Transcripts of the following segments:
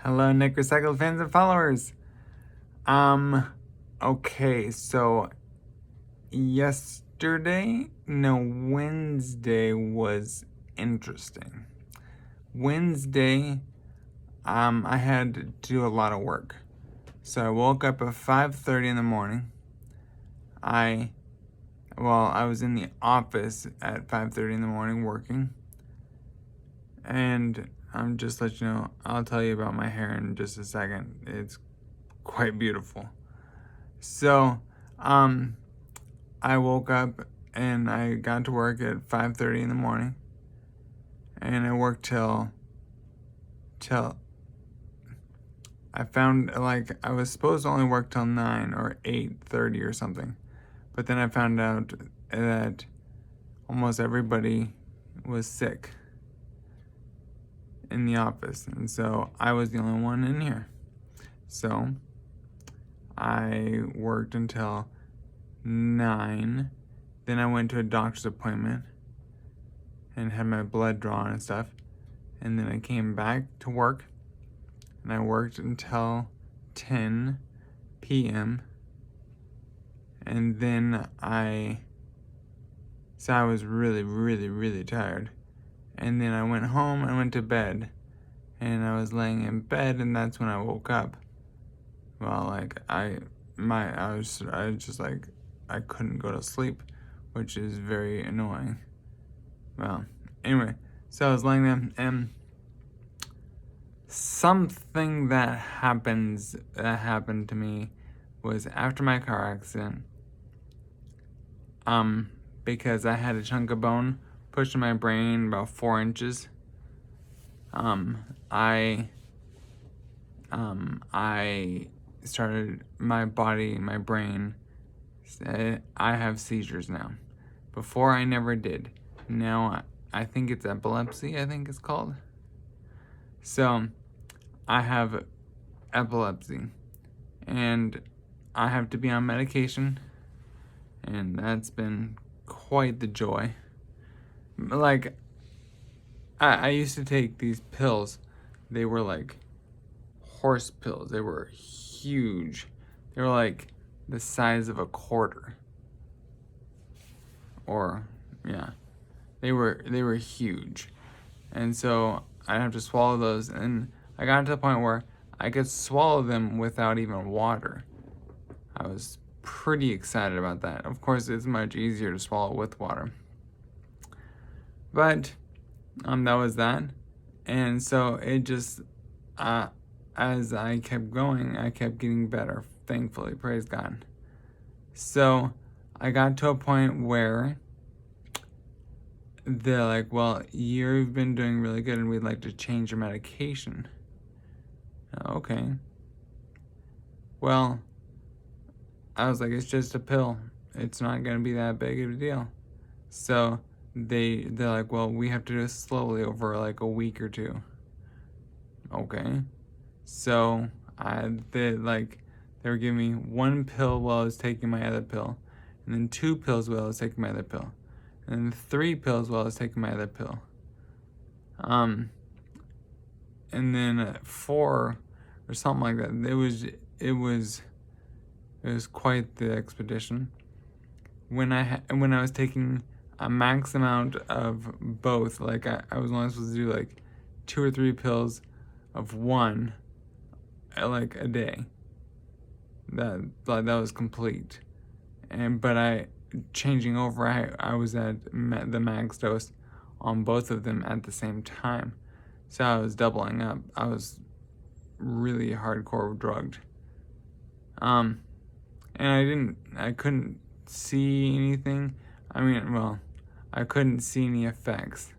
Hello, Nick Recycled fans and followers. Um, okay, so Wednesday was interesting. Wednesday, I had to do a lot of work. So I woke up at 5:30 in the morning. I was in the office at 5:30 in the morning working. And I'm just let you know, I'll tell you about my hair in just a second. It's quite beautiful. So, I woke up and I got to work at 5:30 in the morning, and I worked till I found like I was supposed to only work till 9 or 8:30 or something, but then I found out that almost everybody was sick in the office, and so I was the only one in here. So I worked until 9. Then I went to a doctor's appointment and had my blood drawn and stuff. And then I came back to work and I worked until 10 p.m. And then I was really, really, really tired. And then I went home and went to bed. And I was laying in bed, and that's when I woke up. Well, like I couldn't go to sleep, which is very annoying. Well, anyway, so I was laying there, and something that happened to me was after my car accident. Because I had a chunk of bone pushed in my brain about 4 inches. I started my brain. I have seizures now. Before I never did. Now I think it's epilepsy, I think it's called. So I have epilepsy and I have to be on medication, and that's been quite the joy. Like, I used to take these pills. They were like horse pills. They were huge. They were like the size of a quarter. Or, yeah. They were huge. And so I'd have to swallow those, and I got to the point where I could swallow them without even water. I was pretty excited about that. Of course, it's much easier to swallow with water. But that was that. And so it just as I kept going, I kept getting better, thankfully, praise God. So I got to a point where they're like, well, you've been doing really good and we'd like to change your medication. Okay. Well, I was like, it's just a pill. It's not going to be that big of a deal. So they're like, well, we have to do it slowly over like a week or two. Okay. So they were giving me 1 pill while I was taking my other pill, and then 2 pills while I was taking my other pill, and then 3 pills while I was taking my other pill. And then 4 or something like that. It was quite the expedition. When I was taking a max amount of both, like I was only supposed to do like 2 or 3 pills of one like a day. That was complete. But changing over, I was at the max dose on both of them at the same time. So I was doubling up. I was really hardcore drugged. And I couldn't see anything. I couldn't see any effects.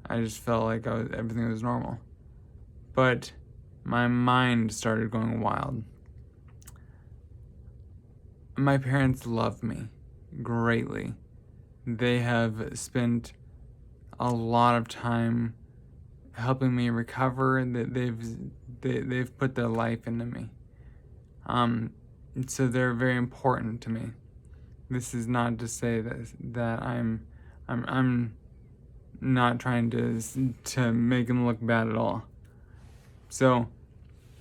I just felt like everything was normal. But my mind started going wild. My parents love me greatly. They have spent a lot of time helping me recover. They've put their life into me. So they're very important to me. This is not to say that I'm not trying to make them look bad at all. So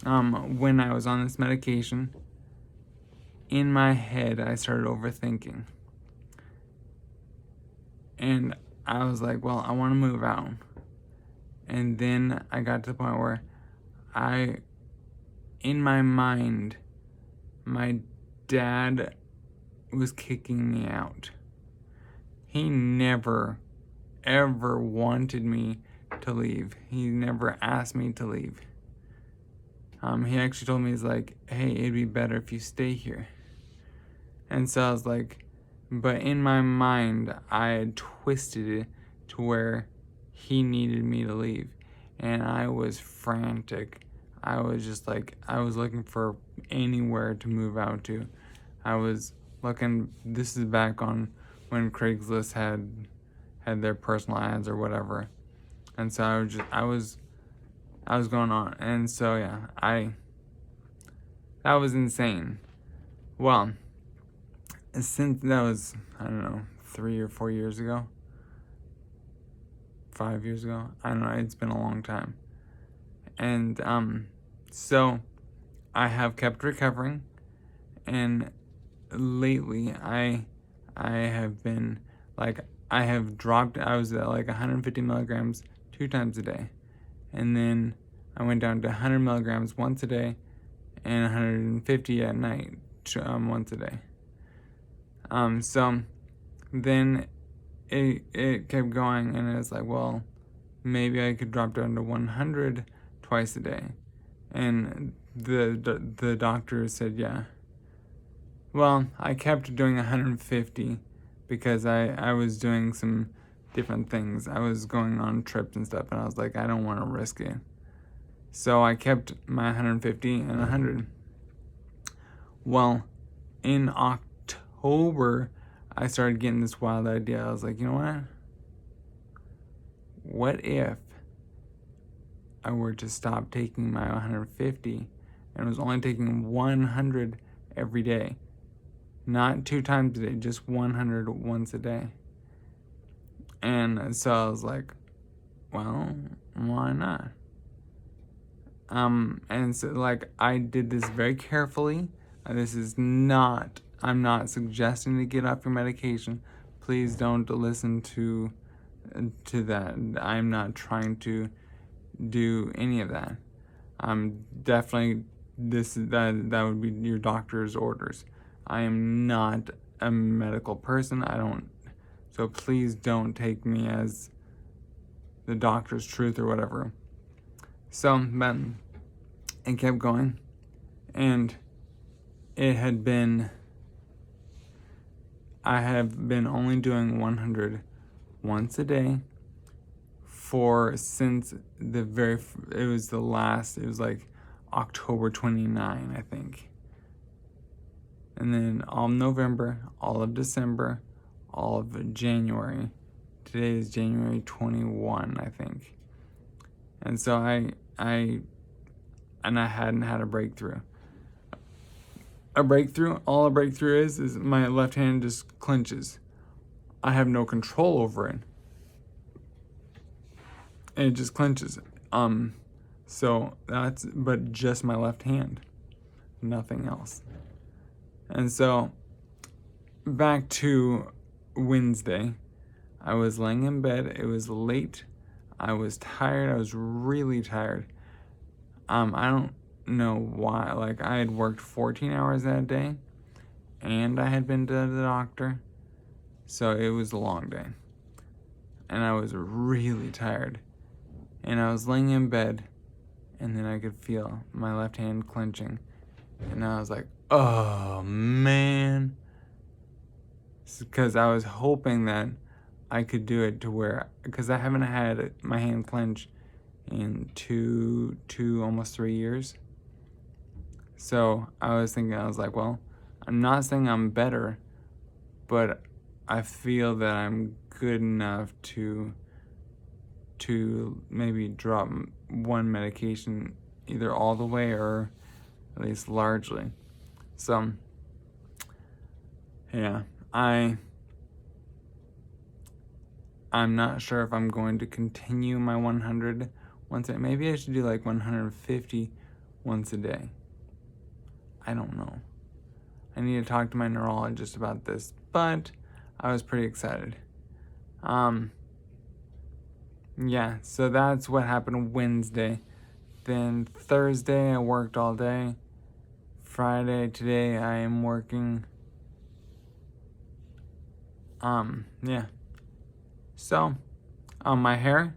when I was on this medication, in my head, I started overthinking. And I was like, well, I want to move out. And then I got to the point where in my mind, my dad was kicking me out. He never, ever wanted me to leave. He never asked me to leave. He actually told me, he's like, hey, it'd be better if you stay here. And so I was like, but in my mind, I had twisted it to where he needed me to leave. And I was frantic. I was just like, I was looking for anywhere to move out to. I was looking, this is back on when Craigslist had their personal ads or whatever. And so I was going on. And so yeah, that was insane. Well, since that was, I don't know, 3 or 4 years ago, 5 years ago, I don't know, it's been a long time. And so I have kept recovering, and lately I have been like, I have dropped, I was at like 150 milligrams 2 times a day, and then I went down to 100 milligrams once a day and 150 at night once a day. So then it kept going, and it's like, well, maybe I could drop down to 100 twice a day. And the doctor said, yeah. Well, I kept doing 150 because I was doing some different things. I was going on trips and stuff, and I was like, I don't want to risk it. So I kept my 150 and 100. Well, in October, I started getting this wild idea. I was like, you know what? What if I were to stop taking my 150 and was only taking 100 every day? Not 2 times a day, just 100 once a day. And so I was like, well, why not? And so like, I did this very carefully. This is not, I'm not suggesting to get off your medication. Please don't listen to that. I'm not trying to do any of that. Definitely that would be your doctor's orders. I am not a medical person. So please don't take me as the doctor's truth or whatever. So, but it kept going, and I have been only doing 100 once a day since it was like October 29, I think. And then all of November, all of December, all of January. Today is January 21, I think. And so I hadn't had a breakthrough. All a breakthrough is my left hand just clenches. I have no control over it. And it just clenches. So but just my left hand. Nothing else. And so back to Wednesday, I was laying in bed. It was late. I was tired. I was really tired. I don't know why. Like, I had worked 14 hours that day, and I had been to the doctor. So it was a long day. And I was really tired. And I was laying in bed, and then I could feel my left hand clenching. And I was like, oh, man. Because I was hoping that I could do it to where, because I haven't had my hand clench in two, almost 3 years. So I was like, well, I'm not saying I'm better, but I feel that I'm good enough to maybe drop one medication either all the way or at least largely. So yeah, I'm not sure if I'm going to continue my 100 maybe I should do like 150 once a day. I don't know. I need to talk to my neurologist about this, but I was pretty excited. Yeah, so that's what happened Wednesday. Then Thursday, I worked all day. Friday, today, I am working. Yeah. So, my hair,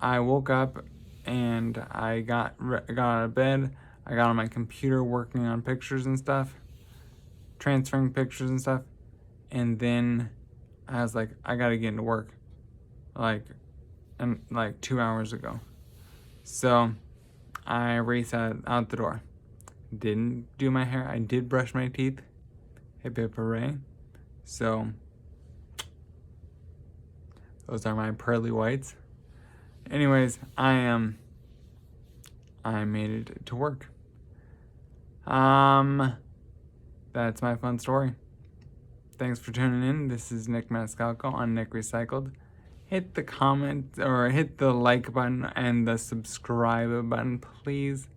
I woke up and I got out of bed. I got on my computer working on pictures and stuff, transferring pictures and stuff. And then I was like, I gotta get into work. Like 2 hours ago. So I raced out the door. Didn't do my hair. I did brush my teeth. Hip hip hooray. So those are my pearly whites. Anyways, I made it to work. That's my fun story. Thanks for tuning in. This is Nick Mascalco on Nick Recycled. Hit the comment or hit the like button and the subscribe button, please.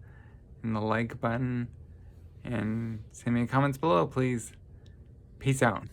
And the like button. And send me comments below, please. Peace out.